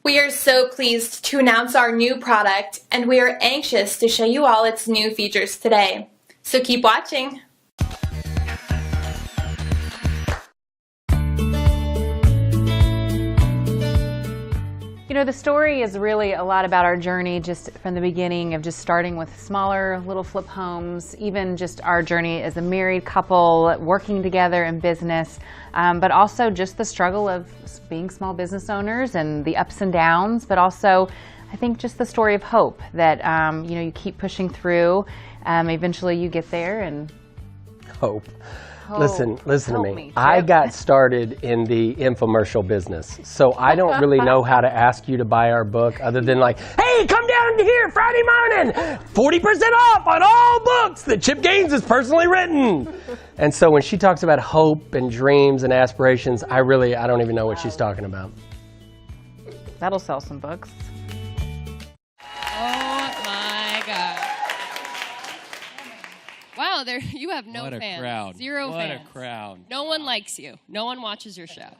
We are so pleased to announce our new product, and we are anxious to show you all its new features today. So keep watching. You know, the story is really a lot about our journey just from the beginning of just starting with smaller little flip homes, even just our journey as a married couple working together in business, but also just the struggle of being small business owners and the ups and downs, but also I think just the story of hope that, you know, you keep pushing through, eventually you get there and hope. Listen to me. Chip. I got started in the infomercial business, so I don't really know how to ask you to buy our book other than like, hey, come down here Friday morning, 40% off on all books that Chip Gaines has personally written. And so when she talks about hope and dreams and aspirations, I don't even know what she's talking about. That'll sell some books. Oh my God. Wow, you have no fans. What a crowd. Zero fans. What a crowd. No one likes you. No one watches your show.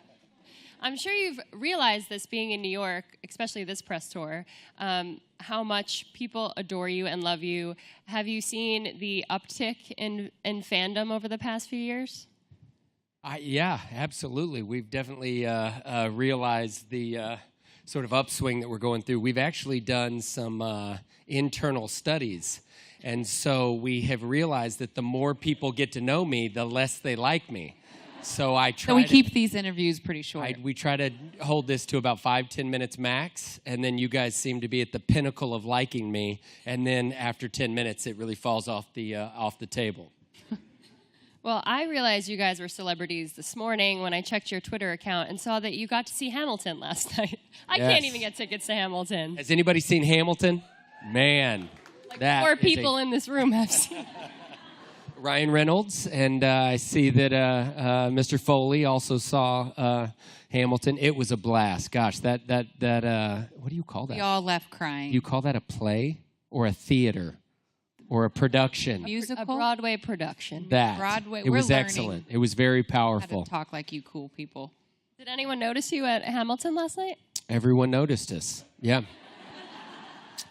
I'm sure you've realized this being in New York, especially this press tour, how much people adore you and love you. Have you seen the uptick in fandom over the past few years? Yeah, absolutely. We've definitely realized the sort of upswing that we're going through. We've actually done some internal studies. And so we have realized that the more people get to know me, the less they like me. So we keep these interviews pretty short. We try to hold this to about 5-10 minutes max, and then you guys seem to be at the pinnacle of liking me. And then after 10 minutes, it really falls off the table. Well, I realized you guys were celebrities this morning when I checked your Twitter account and saw that you got to see Hamilton last night. I can't even get tickets to Hamilton. Has anybody seen Hamilton? Man. That 4 people in this room have seen. Ryan Reynolds, and I see that Mr. Foley also saw Hamilton. It was a blast. Gosh, that what do you call that? We all left crying. You call that a play or a theater or a production? Musical? A Broadway production. Broadway. It was excellent. It was very powerful. How to talk like you cool people. Did anyone notice you at Hamilton last night? Everyone noticed us. Yeah.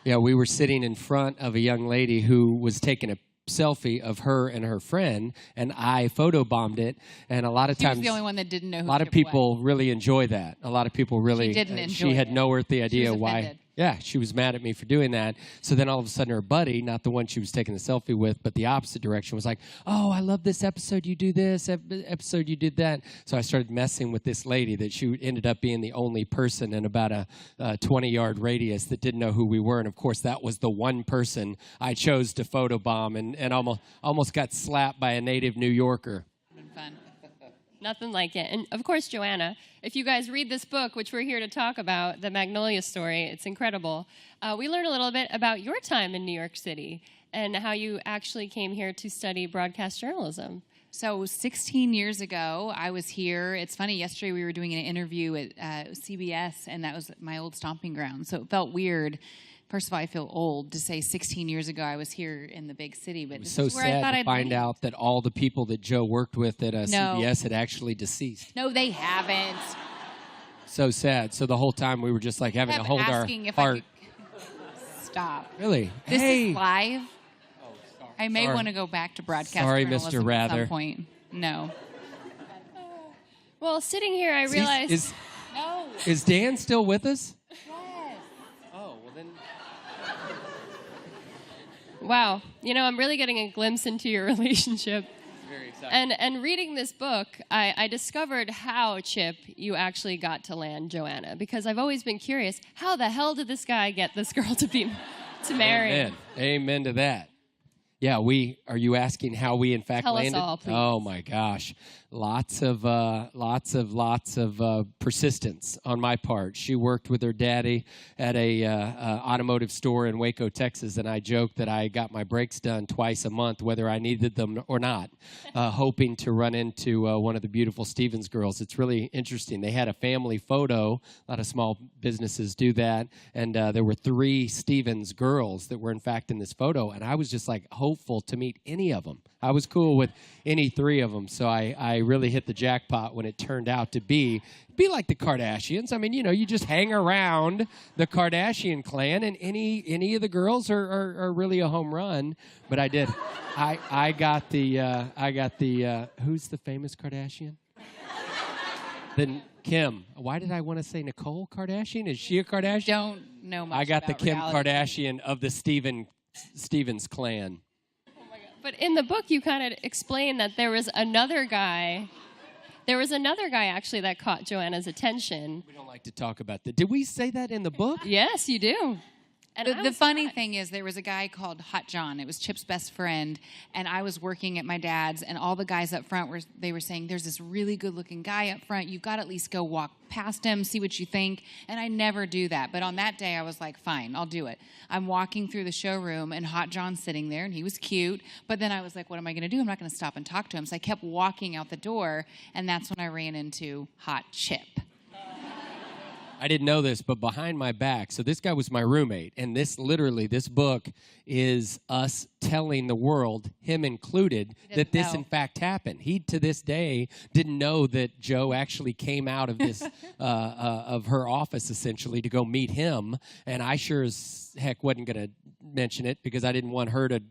Yeah, we were sitting in front of a young lady who was taking a selfie of her and her friend, and I photobombed it. And a lot of times, she was the only one that didn't know who a lot of people really enjoy that. A lot of people really. She didn't enjoy She had it. no earthly idea She was why. offended. Yeah, she was mad at me for doing that. So then all of a sudden her buddy, not the one she was taking the selfie with, but the opposite direction, was like, oh, I love this episode. You do this episode. You did that. So I started messing with this lady that she ended up being the only person in about a 20-yard radius that didn't know who we were. And, of course, that was the one person I chose to photobomb and almost got slapped by a native New Yorker. Fun. Nothing like it. And, of course, Joanna, if you guys read this book, which we're here to talk about, the Magnolia Story, it's incredible. We learn a little bit about your time in New York City and how you actually came here to study broadcast journalism. So 16 years ago, I was here. It's funny, yesterday we were doing an interview at CBS, and that was my old stomping ground. So it felt weird. First of all, I feel old to say 16 years ago I was here in the big city. But it was so sad to find out that all the people that Joe worked with at CBS had actually deceased. No, they haven't. So sad. So the whole time we were just like having to hold our heart. Stop. Really? This hey. is live. Oh, sorry. I may want to go back to broadcast sorry, journalism Mr. Rather. at some point. No. Well, sitting here, I realized... No. Is Dan still with us? Yes. Oh, well then... Wow. You know, I'm really getting a glimpse into your relationship. Very exciting. And reading this book, I discovered how, Chip, you actually got to land Joanna. Because I've always been curious, how the hell did this guy get this girl to marry? Amen. Amen to that. Yeah, are you asking how we in fact Tell landed? us all, please. Oh my gosh. Lots of persistence on my part. She worked with her daddy at a automotive store in Waco, Texas, and I joked that I got my brakes done twice a month, whether I needed them or not, hoping to run into one of the beautiful Stevens girls. It's really interesting. They had a family photo. A lot of small businesses do that, and there were 3 Stevens girls that were in fact in this photo, and I was just like hopeful to meet any of them. I was cool with any 3 of them, so I really hit the jackpot when it turned out to be like the Kardashians. I mean, you just hang around the Kardashian clan, and any of the girls are really a home run. But I did. I got the who's the famous Kardashian? Then Kim. Why did I want to say Nicole Kardashian? Is she a Kardashian? Don't know much. I got the about Kim reality. Kardashian of the Stevens clan. But in the book, you kind of explain that there was another guy actually that caught Joanna's attention. We don't like to talk about that. Did we say that in the book? Yes, you do. And The funny thing is, there was a guy called Hot John. It was Chip's best friend, and I was working at my dad's, and all the guys up front were saying, "There's this really good-looking guy up front. You've got to at least go walk past him, see what you think." And I never do that, but on that day, I was like, "Fine, I'll do it." I'm walking through the showroom, and Hot John's sitting there, and he was cute. But then I was like, "What am I going to do? I'm not going to stop and talk to him." So I kept walking out the door, and that's when I ran into Hot Chip. I didn't know this, but behind my back, so this guy was my roommate, and this book is us telling the world, him included, that this in fact happened. He, to this day, didn't know that Joe actually came out of this, of her office, essentially, to go meet him, and I sure as heck wasn't going to mention it because I didn't want her to,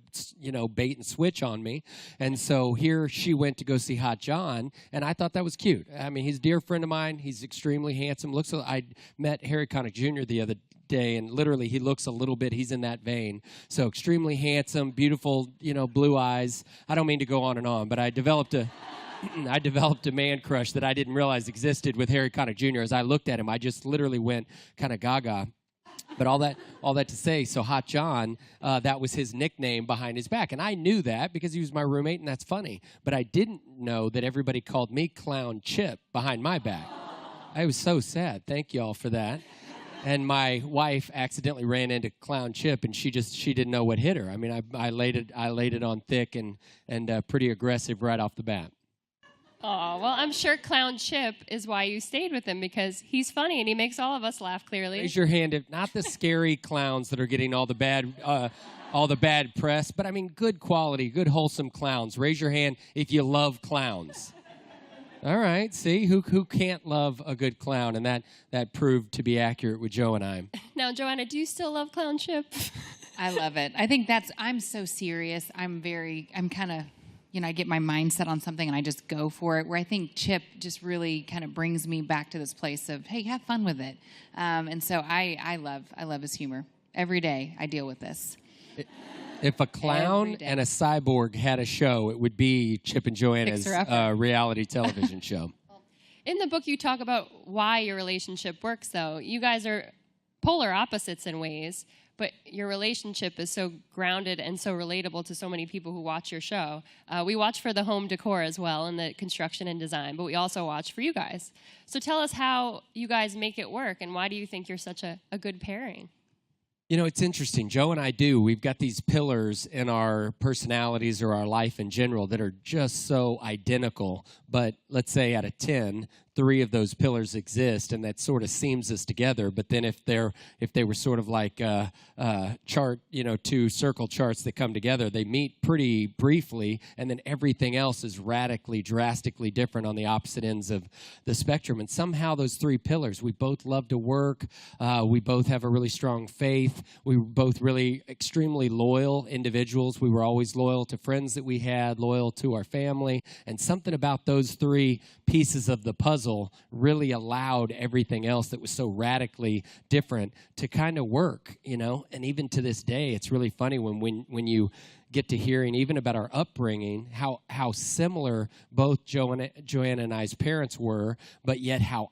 bait and switch on me. And so here she went to go see Hot John, and I thought that was cute. I mean, he's a dear friend of mine. He's extremely handsome. I met Harry Connick Jr. the other day, and literally he looks a little bit, he's in that vein. So extremely handsome, beautiful, blue eyes. I don't mean to go on and on, but I developed a man crush that I didn't realize existed with Harry Connick Jr. As I looked at him, I just literally went kind of gaga. But all that to say, so Hot John, that was his nickname behind his back. And I knew that because he was my roommate, and that's funny. But I didn't know that everybody called me Clown Chip behind my back. I was so sad. Thank you all for that. And my wife accidentally ran into Clown Chip, and she didn't know what hit her. I mean, I laid it on thick and pretty aggressive right off the bat. Oh, well, I'm sure Clown Chip is why you stayed with him, because he's funny and he makes all of us laugh, clearly. Raise your hand if not the scary clowns that are getting all the bad press, but I mean good quality, good wholesome clowns. Raise your hand if you love clowns. All right, see, who can't love a good clown? And that proved to be accurate with Joe and I. Now, Joanna, do you still love Clown Chip? I love it. I think I'm so serious. I'm kind of, I get my mind set on something and I just go for it, where I think Chip just really kind of brings me back to this place of, hey, have fun with it. And so I love his humor. Every day I deal with this. If a clown and a cyborg had a show, it would be Chip and Joanna's reality television show. In the book, you talk about why your relationship works, though. You guys are polar opposites in ways, but your relationship is so grounded and so relatable to so many people who watch your show. We watch for the home decor as well and the construction and design, but we also watch for you guys. So tell us how you guys make it work, and why do you think you're such a good pairing? It's interesting. Joe and I we've got these pillars in our personalities or our life in general that are just so identical. But let's say out of 10, 3 of those pillars exist, and that sort of seams us together. But then if they were sort of like chart, 2 circle charts that come together, they meet pretty briefly, and then everything else is radically, drastically different on the opposite ends of the spectrum. And somehow those 3 pillars, we both love to work, we both have a really strong faith, we were both really extremely loyal individuals. We were always loyal to friends that we had, loyal to our family, and something about those 3 pieces of the puzzle really allowed everything else that was so radically different to kind of work, And even to this day, it's really funny when you get to hearing even about our upbringing, how similar both Joanna and I's parents were, but yet how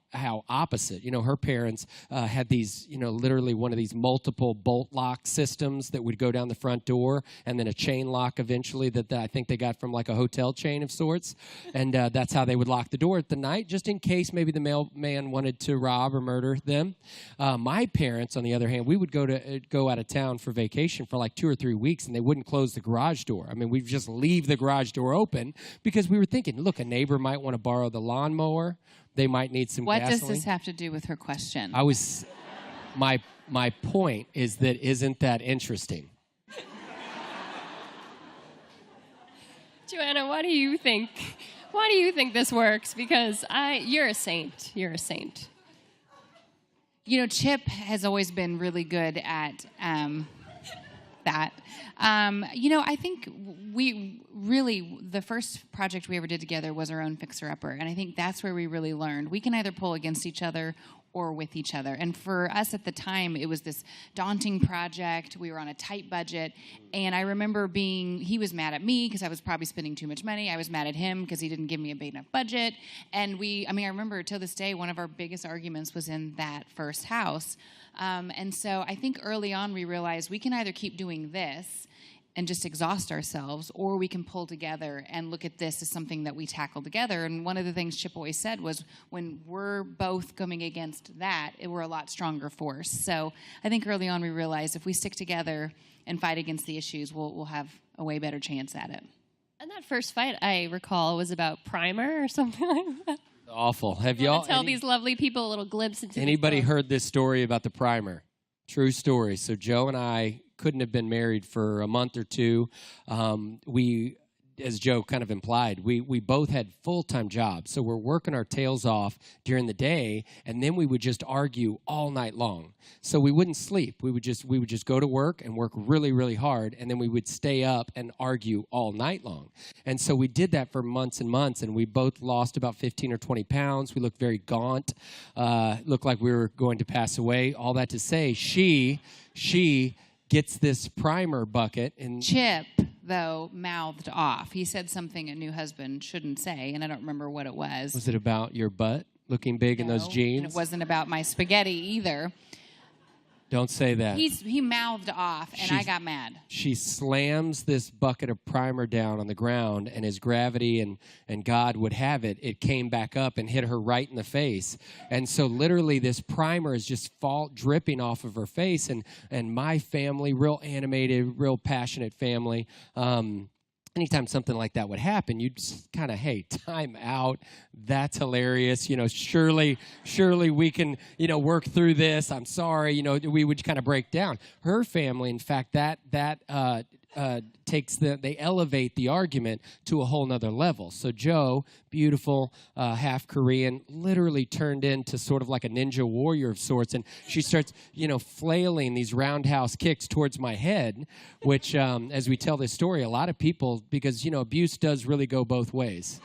opposite. Her parents had these, literally one of these multiple bolt lock systems that would go down the front door, and then a chain lock eventually that I think they got from like a hotel chain of sorts, and that's how they would lock the door at the night, just in case maybe the mailman wanted to rob or murder them. My parents, on the other hand, we would go out of town for vacation for like 2 or 3 weeks, and they wouldn't close the garage door. I mean, we'd just leave the garage door open because we were thinking, look, a neighbor might want to borrow the lawnmower. They might need some gasoline. What does this have to do with her question? My point is that isn't that interesting? Joanna, what do you think? Why do you think this works? Because you're a saint. You're a saint. You know, Chip has always been really good at that. You know, I think the first project we ever did together was our own fixer-upper, and I think that's where we really learned. We can either pull against each other or with each other. And for us at the time, it was this daunting project. We were on a tight budget. And I remember he was mad at me because I was probably spending too much money. I was mad at him because he didn't give me a big enough budget. And I remember till this day, one of our biggest arguments was in that first house. And so I think early on we realized we can either keep doing this and just exhaust ourselves, or we can pull together and look at this as something that we tackle together. And one of the things Chip always said was, when we're both coming against that, we're a lot stronger force. So I think early on we realized if we stick together and fight against the issues, we'll have a way better chance at it. And that first fight, I recall, was about primer or something like that. Awful. Have y'all tell these lovely people a little glimpse into anybody heard this story about the primer? True story. So Joe and I couldn't have been married for a month or two. We, as Joe kind of implied, we both had full-time jobs. So we're working our tails off during the day, and then we would just argue all night long. So we wouldn't sleep. We would just go to work and work really, really hard, and then we would stay up and argue all night long. And so we did that for months and months, and we both lost about 15 or 20 pounds. We looked very gaunt, looked like we were going to pass away. All that to say, she gets this primer bucket. And Chip, though, mouthed off. He said something a new husband shouldn't say, and I don't remember what it was. Was it about your butt looking big in those jeans? And it wasn't about my spaghetti either. Don't say that. He mouthed off, and I got mad. She slams this bucket of primer down on the ground, and as gravity and God would have it, it came back up and hit her right in the face. And so literally this primer is just dripping off of her face. And my family, real animated, real passionate family, anytime something like that would happen, you'd just kind of, hey, time out. That's hilarious. You know, surely we can, work through this. I'm sorry. We would kind of break down. Her family, in fact, they elevate the argument to a whole nother level. So Joe, beautiful, half Korean, literally turned into sort of like a ninja warrior of sorts, and she starts, flailing these roundhouse kicks towards my head, which, as we tell this story, a lot of people, because, abuse does really go both ways.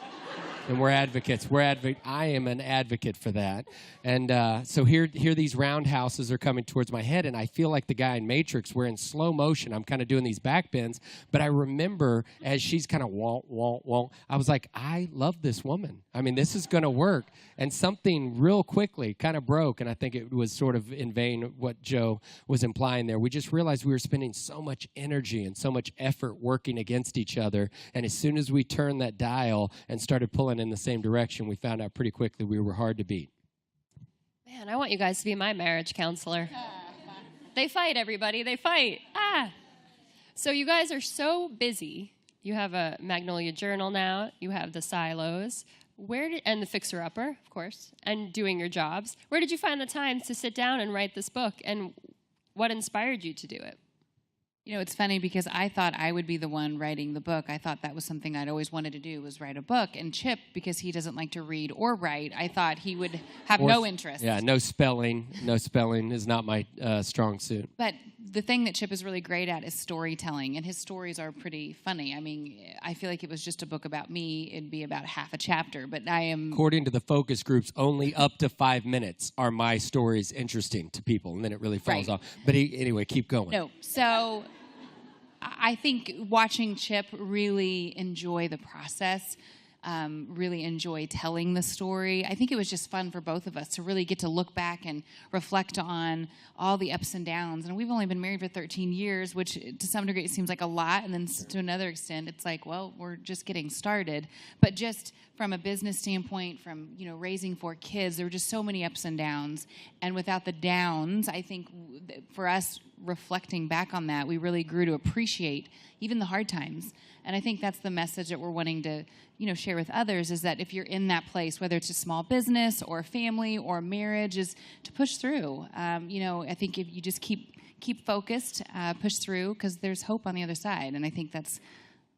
And we're advocates. I am an advocate for that. And so here these roundhouses are coming towards my head, and I feel like the guy in Matrix. We're in slow motion. I'm kind of doing these back bends, but I remember as she's kind of wonk, I was like, I love this woman. I mean, this is going to work. And something real quickly kind of broke, and I think it was sort of in vain what Joe was implying there. We just realized we were spending so much energy and so much effort working against each other, and as soon as we turned that dial and started pulling in the same direction, we found out pretty quickly we were hard to beat. Man, I want you guys to be my marriage counselor. They fight, everybody. They fight. So you guys are so busy. You have a Magnolia Journal now. You have the silos. And the fixer-upper, of course, and doing your jobs. Where did you find the time to sit down and write this book, and what inspired you to do it? It's funny because I thought I would be the one writing the book. I thought that was something I'd always wanted to do, was write a book. And Chip, because he doesn't like to read or write, I thought he would have no interest. Yeah, no spelling. No spelling is not my strong suit. But the thing that Chip is really great at is storytelling, and his stories are pretty funny. I mean, I feel like if it was just a book about me, it'd be about half a chapter, but I am... According to the focus groups, only up to 5 minutes are my stories interesting to people, and then it really falls off. But anyway, keep going. No, so... I think watching Chip really enjoy the process, really enjoy telling the story. I think it was just fun for both of us to really get to look back and reflect on all the ups and downs. And we've only been married for 13 years, which to some degree seems like a lot. And then to another extent, it's like, well, we're just getting started. But just from a business standpoint, from raising 4 kids, there were just so many ups and downs. And without the downs, I think for us, reflecting back on that, we really grew to appreciate even the hard times. And I think that's the message that we're wanting to, share with others, is that if you're in that place, whether it's a small business or a family or a marriage, is to push through. I think if you just keep focused, push through, because there's hope on the other side. And I think that's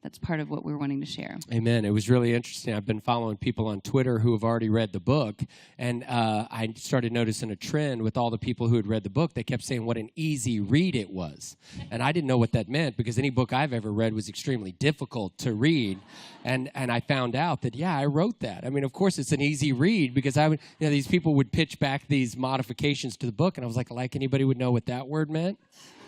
that's part of what we're wanting to share. Amen. It was really interesting. I've been following people on Twitter who have already read the book, and I started noticing a trend with all the people who had read the book. They kept saying what an easy read it was, and I didn't know what that meant because any book I've ever read was extremely difficult to read, and I found out that, yeah, I wrote that. I mean, of course, it's an easy read because I would, these people would pitch back these modifications to the book, and I was like anybody would know what that word meant?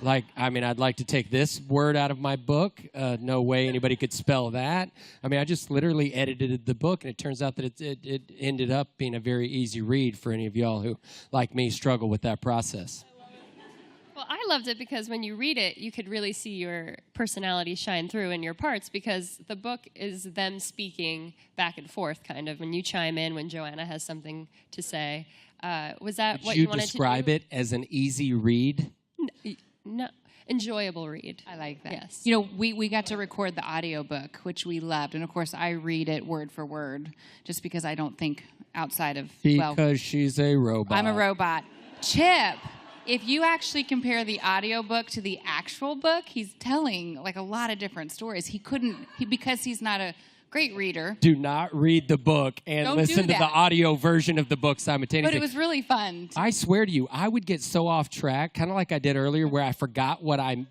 I'd like to take this word out of my book. No way anybody could spell that. I just literally edited the book, and it turns out that it ended up being a very easy read for any of y'all who, like me, struggle with that process. Well, I loved it because when you read it, you could really see your personality shine through in your parts because the book is them speaking back and forth, kind of, when you chime in, when Joanna has something to say. Was that what you wanted to do? Would you describe it as an easy read? No, enjoyable read. I like that. Yes. We got to record the audiobook, which we loved. And, of course, I read it word for word just because I don't think outside of, Because she's a robot. I'm a robot. Chip, if you actually compare the audiobook to the actual book, he's telling, a lot of different stories. Because he's not a great reader. Do not read the book and Don't listen to the audio version of the book simultaneously. But it was really fun. I swear to you, I would get so off track, kind of like I did earlier, where I forgot where I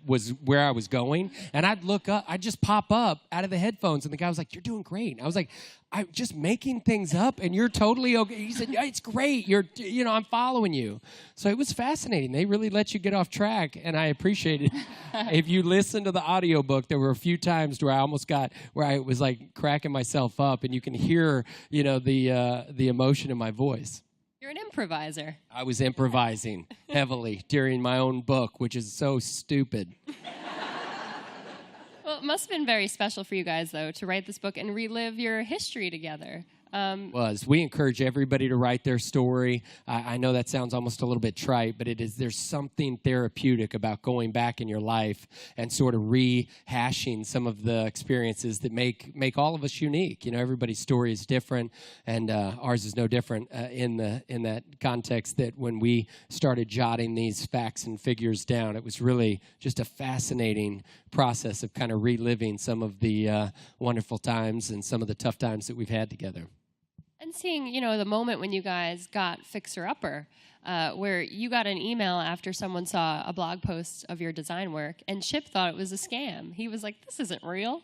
was going, and I'd look up, I'd just pop up out of the headphones, and the guy was like, "You're doing great." And I was like, "I'm just making things up, and you're totally okay." He said, "Yeah, it's great. I'm following you." So it was fascinating. They really let you get off track, and I appreciate it. If you listen to the audiobook, there were a few times where I was like cracking myself up, and you can hear, the emotion in my voice. You're an improviser. I was improvising heavily during my own book, which is so stupid. Well, it must have been very special for you guys, though, to write this book and relive your history together. We encourage everybody to write their story. I know that sounds almost a little bit trite, but there's something therapeutic about going back in your life and sort of rehashing some of the experiences that make all of us unique. Everybody's story is different, and ours is no different in that context. That when we started jotting these facts and figures down, it was really just a fascinating process of kind of reliving some of the wonderful times and some of the tough times that we've had together. And seeing, the moment when you guys got Fixer Upper, where you got an email after someone saw a blog post of your design work, and Chip thought it was a scam. He was like, "This isn't real."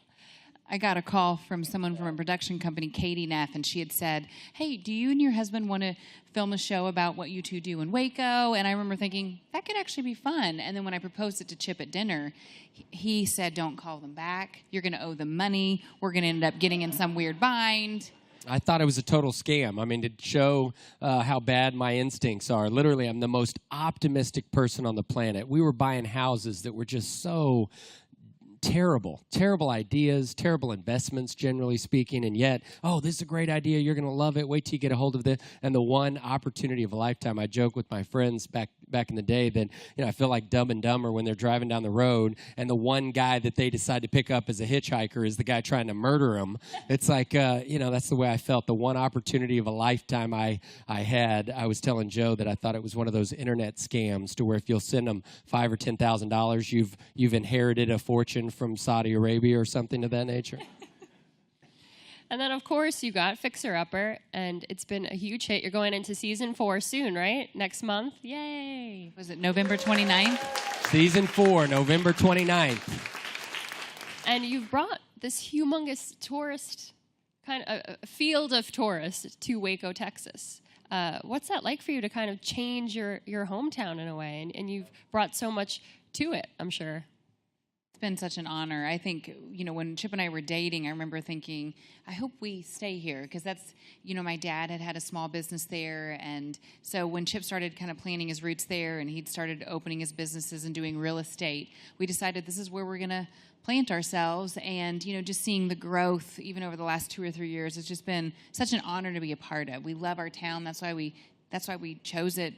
I got a call from someone from a production company, Katie Neff, and she had said, "Hey, do you and your husband want to film a show about what you two do in Waco?" And I remember thinking, that could actually be fun. And then when I proposed it to Chip at dinner, he said, "Don't call them back. You're going to owe them money. We're going to end up getting in some weird bind." I thought it was a total scam. To show how bad my instincts are. Literally, I'm the most optimistic person on the planet. We were buying houses that were just so terrible ideas, terrible investments, generally speaking, and yet, this is a great idea, you're going to love it, wait till you get a hold of it, and the one opportunity of a lifetime. I joke with my friends back in the day that, I feel like Dumb and Dumber when they're driving down the road, and the one guy that they decide to pick up as a hitchhiker is the guy trying to murder him. It's like, that's the way I felt. The one opportunity of a lifetime I had. I was telling Joe that I thought it was one of those internet scams to where if you'll send them $5,000 or $10,000, you've inherited a fortune from Saudi Arabia or something of that nature. And then, of course, you got Fixer Upper, and it's been a huge hit. You're going into season 4 soon, right? Next month? Yay! Was it November 29th? Season 4, November 29th. And you've brought this humongous tourist, a field of tourists to Waco, Texas. What's that like for you to kind of change your hometown in a way? And you've brought so much to it, I'm sure. It's been such an honor. I think, when Chip and I were dating, I remember thinking, I hope we stay here because that's, my dad had a small business there. And so when Chip started kind of planting his roots there and he'd started opening his businesses and doing real estate, we decided this is where we're going to plant ourselves. And, just seeing the growth even over the last 2 or 3 years, it's just been such an honor to be a part of. We love our town. That's why we chose it,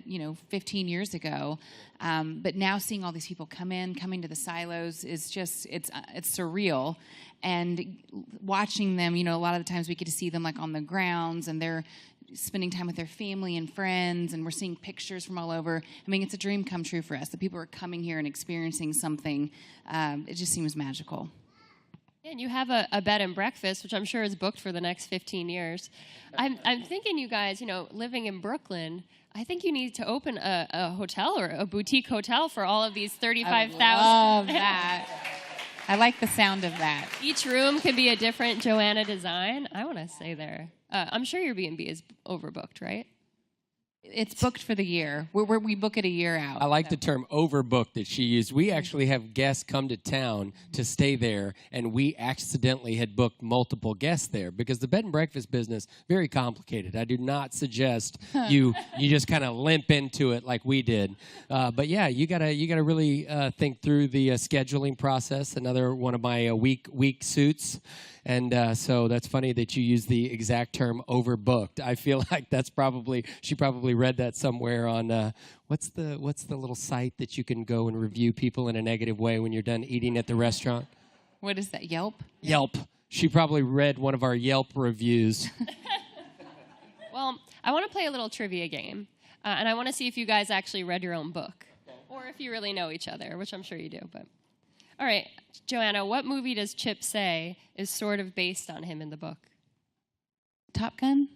15 years ago. But now seeing all these people coming to the silos is just, it's surreal. And watching them, a lot of the times we get to see them like on the grounds and they're spending time with their family and friends, and we're seeing pictures from all over. It's a dream come true for us. The people are coming here and experiencing something. It just seems magical. And you have a bed and breakfast, which I'm sure is booked for the next 15 years. I'm thinking, you guys, living in Brooklyn, I think you need to open a hotel or a boutique hotel for all of these 35,000. I love that. I like the sound of that. Each room can be a different Joanna design. I want to stay there. I'm sure your B&B is overbooked, right? It's booked for the year. We book it a year out. I like the term overbooked that she used. We actually have guests come to town to stay there, and we accidentally had booked multiple guests there because the bed and breakfast business, very complicated. I do not suggest you just kind of limp into it like we did. But yeah, you gotta really think through the scheduling process. Another one of my week suits. And so that's funny that you use the exact term overbooked. I feel like she probably read that somewhere on what's the little site that you can go and review people in a negative way when you're done eating at the restaurant? What is that, Yelp? Yelp. She probably read one of our Yelp reviews. Well, I want to play a little trivia game, and I want to see if you guys actually read your own book, or if you really know each other, which I'm sure you do, but... All right, Joanna, what movie does Chip say is sort of based on him in the book? Top Gun?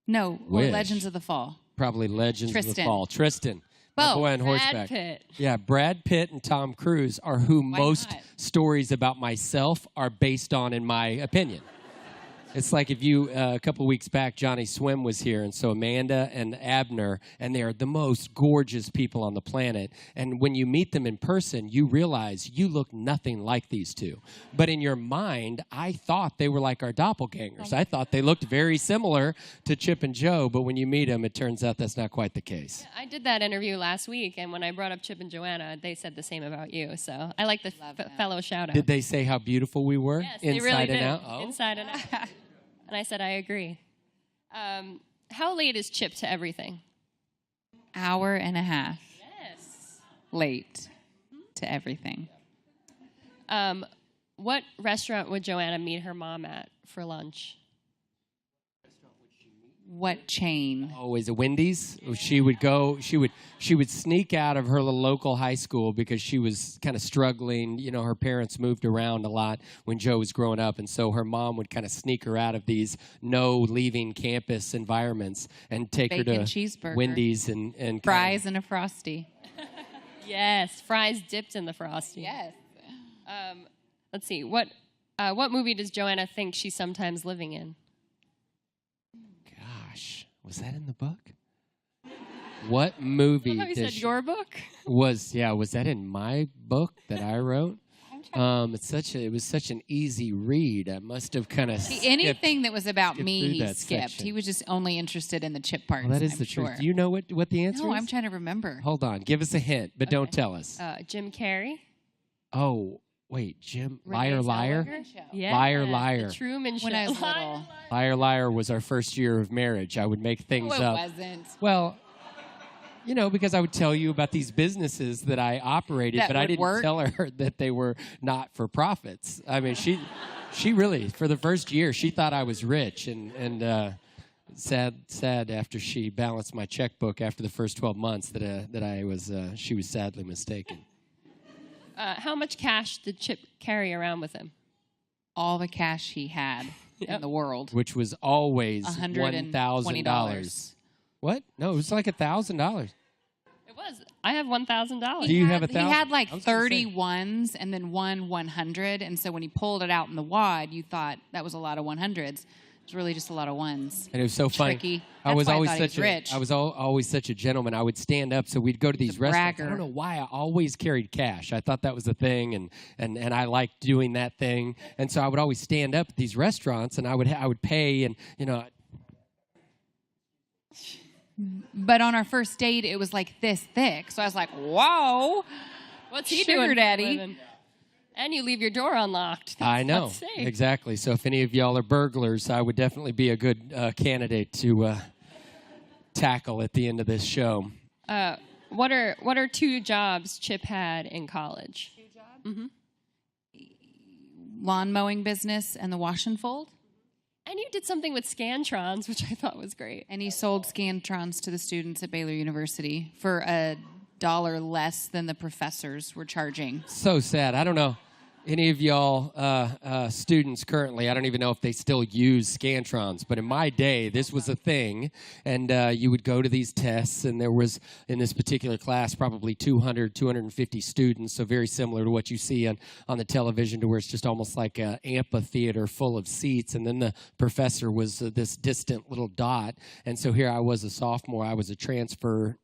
No, or Wish. Legends of the Fall. Probably Legends of the Tristan. Fall. Tristan. My boy on horseback. Brad Pitt. Yeah, Brad Pitt and Tom Cruise are who most not? stories about myself are based on, in my opinion. It's like if you, a couple of weeks back, Johnny Swim was here, and so Amanda and Abner, and they are the most gorgeous people on the planet. And when you meet them in person, you realize you look nothing like these two. But in your mind, I thought they were like our doppelgangers. I thought they looked very similar to Chip and Joe, but when you meet them, it turns out that's not quite the case. Yeah, I did that interview last week, and when I brought up Chip and Joanna, they said the same about you. So I like the fellow shout-out. Did they say how beautiful we were? Yes, inside they really and did. out? Oh. Inside and out. And I said, I agree. How late is Chip to everything? Hour and a half Yes. late to everything. What restaurant would Joanna meet her mom at for lunch? What chain? Oh, is it Wendy's? She would sneak out of her little local high school because she was kind of struggling. You know, her parents moved around a lot when Joe was growing up, and so her mom would kind of sneak her out of these leaving campus environments and take her Bacon to cheeseburger. Wendy's and Fries and a Frosty. Yes, fries dipped in the Frosty. Yes. Let's see. What movie does Joanna think she's sometimes living in? Gosh, was that in the book? What movie? I thought you said your book. Was that in my book that I wrote? It was such an easy read. I must have kind of Anything that was about me, he that skipped. section. He was just only interested in the Chip parts. Well, that is I'm the sure. truth. Do you know what the answer No, is? I'm trying to remember. Hold on. Give us a hint, but don't tell us. Jim Carrey. Oh, wait. Jim. Renee Liar, liar. Zellweger? Yeah. Liar, liar. The Truman Show. When I was little. Liar, liar was our first year of marriage. I would make things No, it up. wasn't. Well, you know, because I would tell you about these businesses that I operated, That but I would didn't work? tell her that they were not for profits. I mean, she really, for the first year, she thought I was rich, and sad after she balanced my checkbook after the first 12 months she was sadly mistaken. How much cash did Chip carry around with him? All the cash he had in the world. Which was always $120. $1,000. What? No, it was like $1,000. It was. I have $1,000. Do you have He had like I was gonna 30 say. ones and then one 100. And so when he pulled it out in the wad, you thought that was a lot of 100s. It was really just a lot of ones. And it was so funny. Tricky. I was That's why I always thought he was such rich. I was always such a gentleman. I would stand up, so we'd go to these a restaurants. I bragger. don't know why I always carried cash. I thought that was the thing, and I liked doing that thing. And so I would always stand up at these restaurants, and I would pay, and you know. But on our first date, it was like this thick. So I was like, whoa. What's he Sugar doing for a daddy. living? And you leave your door unlocked. I know That's safe. exactly. So if any of y'all are burglars, I would definitely be a good candidate to tackle at the end of this show. What are two jobs Chip had in college? Lawn mowing business and the wash and fold. And you did something with Scantrons, which I thought was great. And he sold Scantrons to the students at Baylor University for $1 less than the professors were charging. So sad. I don't know. any of y'all students currently, I don't even know if they still use Scantrons, but in my day, this was a thing, and you would go to these tests, and there was, in this particular class, probably 200, 250 students, so very similar to what you see on the television, to where it's just almost like an amphitheater full of seats, and then the professor was this distant little dot, and so here I was a sophomore, I was a transfer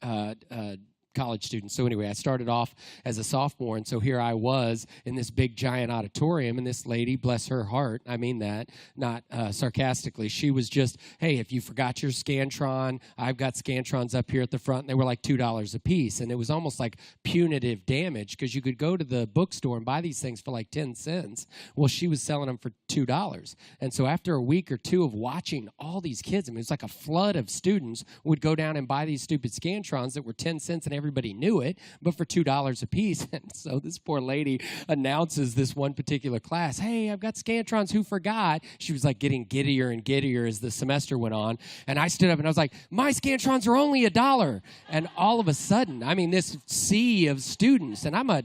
college student. So anyway, I started off as a sophomore, and so here I was in this big giant auditorium, and this lady, bless her heart, I mean that, not sarcastically, she was just, hey, if you forgot your Scantron, I've got Scantrons up here at the front, and they were like $2 a piece, and it was almost like punitive damage, because you could go to the bookstore and buy these things for like 10 cents. Well, she was selling them for $2. And so after a week or two of watching all these kids, I mean, it's like a flood of students would go down and buy these stupid Scantrons that were 10 cents, and everybody knew it, but for $2 a piece. And so this poor lady announces this one particular class, hey, I've got Scantrons, who forgot? She was like getting giddier and giddier as the semester went on. And I stood up and I was like, my Scantrons are only $1. And all of a sudden, I mean, this sea of students, and I'm a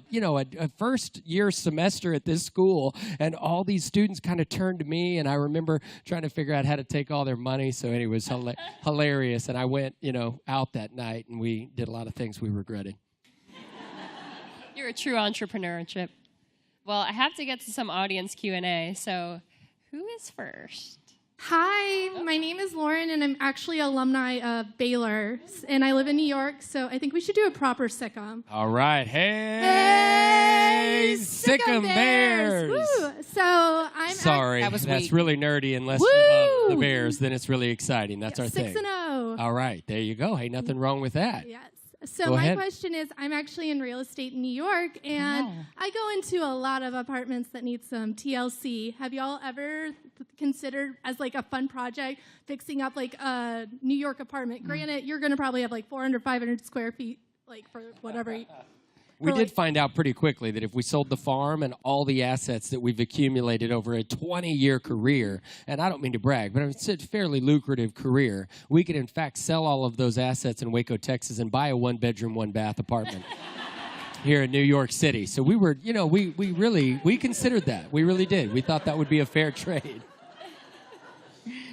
first year semester at this school, and all these students kind of turned to me, and I remember trying to figure out how to take all their money. So anyway, it was hilarious. And I went, out that night, and we did a lot of things we regretted. You're a true entrepreneur, Chip. Well, I have to get to some audience Q&A, so who is first? Hi, my name is Lauren, and I'm actually alumni of Baylor, and I live in New York, so I think we should do a proper sitcom. All right. Hey, Sickum Bears! Woo! So I'm sorry, that's really nerdy. Unless you love the Bears, then it's really exciting. That's our thing. 6-0. All right, there you go. Hey, nothing wrong with that. Yes. So my question is, I'm actually in real estate in New York, and I go into a lot of apartments that need some TLC. Have y'all ever considered, as like a fun project, fixing up like a New York apartment? Granted, you're going to probably have like 400, 500 square feet, like for whatever. We did find out pretty quickly that if we sold the farm and all the assets that we've accumulated over a 20-year career, and I don't mean to brag, but it's a fairly lucrative career, we could in fact sell all of those assets in Waco, Texas, and buy a one-bedroom, one-bath apartment here in New York City. So we were, we considered that. We really did. We thought that would be a fair trade.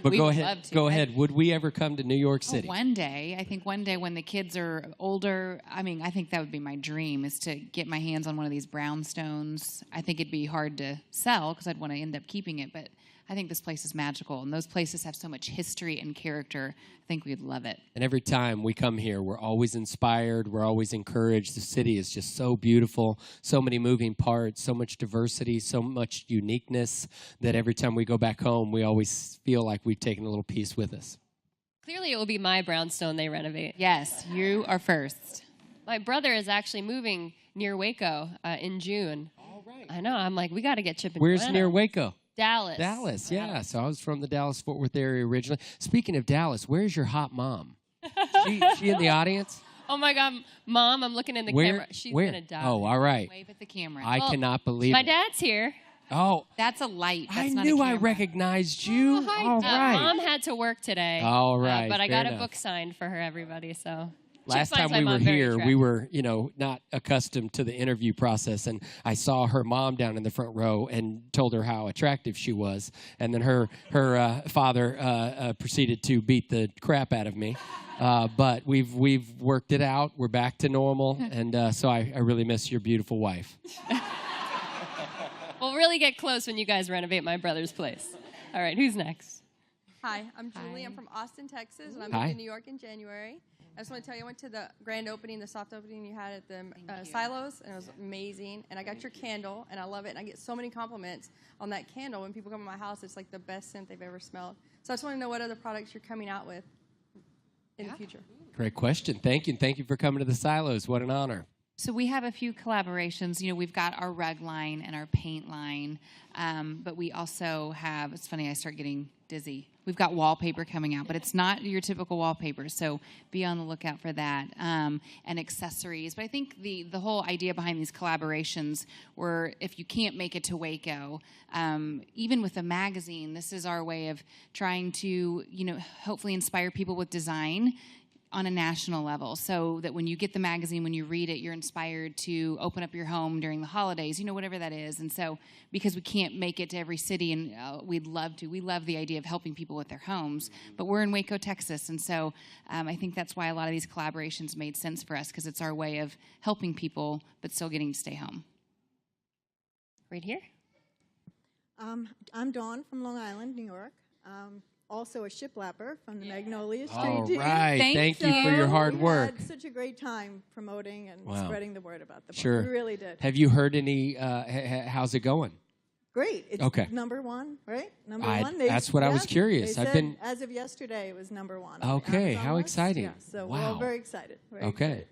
But go ahead. Would we ever come to New York City? One day. I think one day when the kids are older, I think that would be my dream, is to get my hands on one of these brownstones. I think it'd be hard to sell because I'd want to end up keeping it, but I think this place is magical, and those places have so much history and character. I think we'd love it. And every time we come here, we're always inspired. We're always encouraged. The city is just so beautiful, so many moving parts, so much diversity, so much uniqueness that every time we go back home, we always feel like we've taken a little piece with us. Clearly, it will be my brownstone they renovate. Yes, you are first. My brother is actually moving near Waco in June. All right. I know. I'm like, we got to get Chip and Where's Joanna. near Waco? Dallas, yeah. So I was from the Dallas-Fort Worth area originally. Speaking of Dallas, where's your hot mom? She in the audience? Oh, my God. Mom, I'm looking in the camera. She's going to die. Oh, all right. Wave at the camera. I cannot believe my it. dad's here. Oh. That's a light. That's I not knew a I camera. recognized you. Oh, hi. All right. Mom had to work today. All right. But I fair got enough. a book signed for her, everybody, so... Last time we were here, we were, not accustomed to the interview process, and I saw her mom down in the front row and told her how attractive she was, and then her father proceeded to beat the crap out of me. But we've worked it out. We're back to normal, and so I really miss your beautiful wife. We'll really get close when you guys renovate my brother's place. All right, who's next? Hi, I'm Julie. I'm from Austin, Texas, and I'm moving to New York in January. I just want to tell you, I went to the grand opening, the soft opening you had at the Silos, and it was amazing. And I got your candle, and I love it. And I get so many compliments on that candle. When people come to my house, it's like the best scent they've ever smelled. So I just want to know what other products you're coming out with in the future. Great question. Thank you. And thank you for coming to the Silos. What an honor. So we have a few collaborations. We've got our rug line and our paint line, but we also have, it's funny, I start getting dizzy. We've got wallpaper coming out, but it's not your typical wallpaper, so be on the lookout for that, and accessories. But I think the whole idea behind these collaborations were, if you can't make it to Waco, even with a magazine, this is our way of trying to, hopefully inspire people with design on a national level, so that when you get the magazine, when you read it, you're inspired to open up your home during the holidays, whatever that is. And so because we can't make it to every city, and we'd love to, we love the idea of helping people with their homes, but we're in Waco, Texas, and so I think that's why a lot of these collaborations made sense for us, because it's our way of helping people but still getting to stay home. Right here. I'm Dawn from Long Island, New York. Also a shiplapper from the Magnolia Story All team. right. Thank you for your hard work. We had such a great time promoting and spreading the word about the book. Sure. We really did. Have you heard any, how's it going? Great. It's okay. number one, right? Number one. That's what I was curious. They said as of yesterday, it was number one. Okay. How exciting. Yeah, so wow. we're all very excited. Very okay.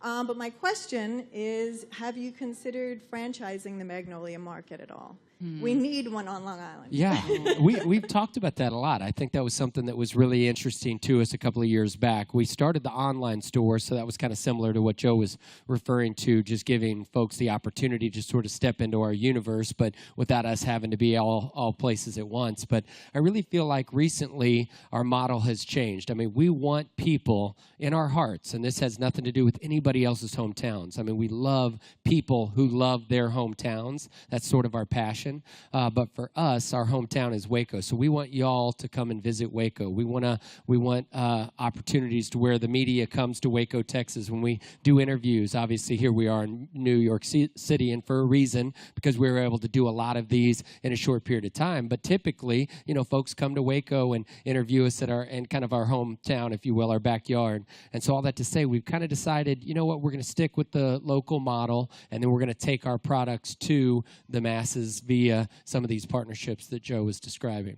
excited. But my question is, have you considered franchising the Magnolia market at all? We need one on Long Island. Yeah, we've talked about that a lot. I think that was something that was really interesting to us a couple of years back. We started the online store, so that was kind of similar to what Joe was referring to, just giving folks the opportunity to sort of step into our universe, but without us having to be all places at once. But I really feel like recently our model has changed. I mean, we want people in our hearts, and this has nothing to do with anybody else's hometowns. I mean, we love people who love their hometowns. That's sort of our passion. But for us, our hometown is Waco, so we want y'all to come and visit Waco. We want opportunities to where the media comes to Waco, Texas. When we do interviews, obviously here we are in New York City, and for a reason, because we were able to do a lot of these in a short period of time. But typically, folks come to Waco and interview us at kind of our hometown, if you will, our backyard. And so all that to say, we've kind of decided, you know what, we're going to stick with the local model, and then we're going to take our products to the masses via some of these partnerships that Joe was describing.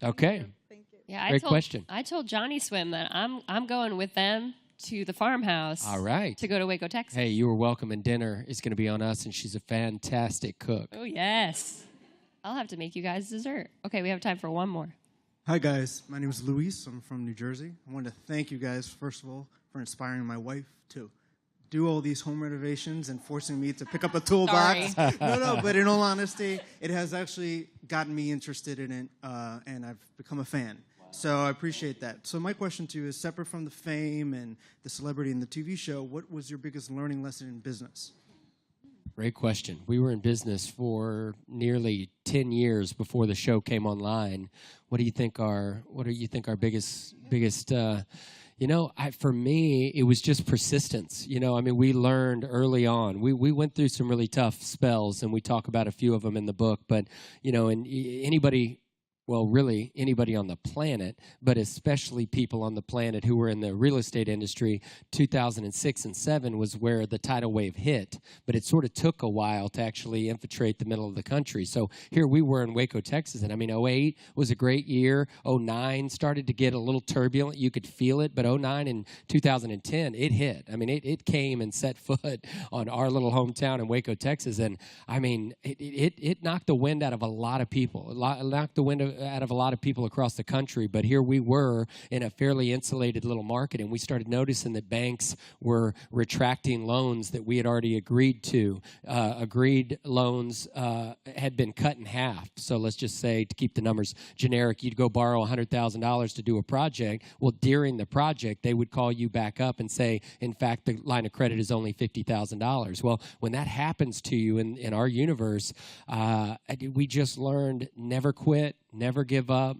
Okay. Thank you. Yeah, Great question. I told Johnny Swim that I'm going with them to the farmhouse. All right. To go to Waco, Texas. Hey, you were welcome, and dinner is going to be on us, and she's a fantastic cook. Oh, yes. I'll have to make you guys dessert. Okay, we have time for one more. Hi, guys. My name is Luis. I'm from New Jersey. I wanted to thank you guys, first of all, for inspiring my wife to do all these home renovations and forcing me to pick up a toolbox. No, but in all honesty, it has actually gotten me interested in it, and I've become a fan. Wow. So I appreciate that. So my question to you is, separate from the fame and the celebrity in the TV show, what was your biggest learning lesson in business? Great question. We were in business for nearly 10 years before the show came online. What do you think our biggest for me, it was just persistence. I mean, we learned early on. We went through some really tough spells, and we talk about a few of them in the book. But, and anybody on the planet, but especially people on the planet who were in the real estate industry, 2006 and 2007 was where the tidal wave hit. But it sort of took a while to actually infiltrate the middle of the country. So here we were in Waco, Texas, and I mean, 2008 was a great year. 2009 started to get a little turbulent. You could feel it, but 2009 and 2010, it hit. I mean, it came and set foot on our little hometown in Waco, Texas, and I mean, it knocked the wind out of a lot of people. It knocked the wind out of a lot of people across the country, but here we were in a fairly insulated little market, and we started noticing that banks were retracting loans that we had already agreed to. Agreed loans had been cut in half. So let's just say, to keep the numbers generic, you'd go borrow $100,000 to do a project. Well, during the project, they would call you back up and say, in fact, the line of credit is only $50,000. Well, when that happens to you in our universe, we just learned never quit, never give up,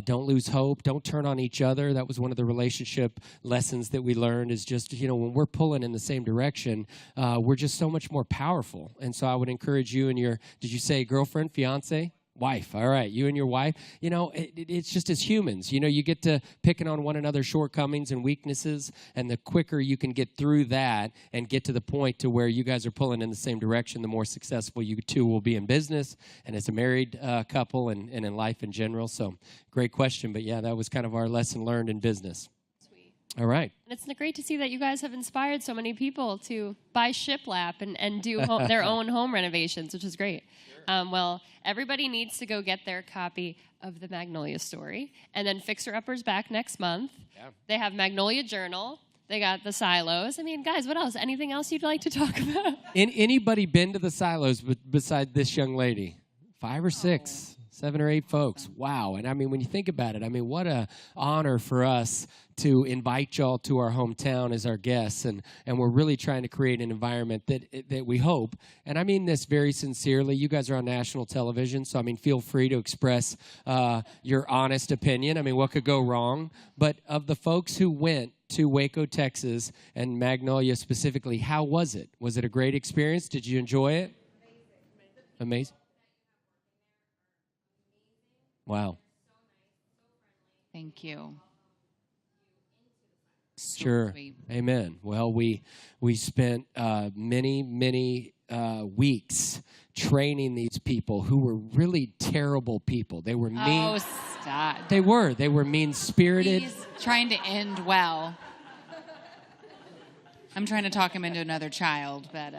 don't lose hope, don't turn on each other. That was one of the relationship lessons that we learned, is just, when we're pulling in the same direction, we're just so much more powerful. And so I would encourage you and did you say girlfriend, fiance? Wife. All right, you and your wife. It's just as humans. You get to picking on one another's shortcomings and weaknesses, and the quicker you can get through that and get to the point to where you guys are pulling in the same direction, the more successful you two will be in business and as a married couple and in life in general. So, great question. But yeah, that was kind of our lesson learned in business. Sweet. All right. And it's great to see that you guys have inspired so many people to buy shiplap and do their own home renovations, which is great. Well, everybody needs to go get their copy of the Magnolia Story. And then Fixer Upper's back next month. Yeah. They have Magnolia Journal. They got the silos. I mean, guys, what else? Anything else you'd like to talk about? Anybody been to the silos besides this young lady? 5 or 6? 7 or 8 folks. Wow. And I mean, when you think about it, I mean, what a honor for us to invite y'all to our hometown as our guests. And we're really trying to create an environment that we hope, and I mean this very sincerely, you guys are on national television, so I mean, feel free to express your honest opinion. I mean, what could go wrong? But of the folks who went to Waco, Texas, and Magnolia specifically, how was it? Was it a great experience? Did you enjoy it? Amazing. Wow. Thank you. Sure. Sweet. Amen. Well, we spent many weeks training these people who were really terrible people. They were mean. Oh, stop. They were mean-spirited. He's trying to end well. I'm trying to talk him into another child, but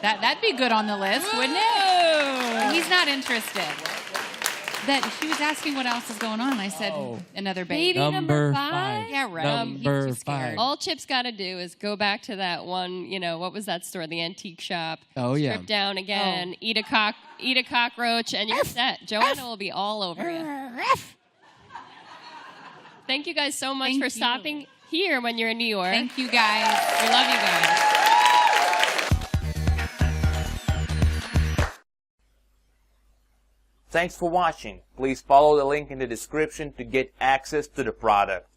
that'd be good on the list, wouldn't it? He's not interested. He was asking what else is going on. I said, another baby. Baby number 5? Yeah, right. Number 5. All Chip's got to do is go back to that one, what was that store? The antique shop. Oh, yeah. Strip down again, eat a cockroach, and you're set. Joanna will be all over you. Thank you guys so much for stopping here when you're in New York. Thank you, guys. We love you guys. Thanks for watching. Please follow the link in the description to get access to the product.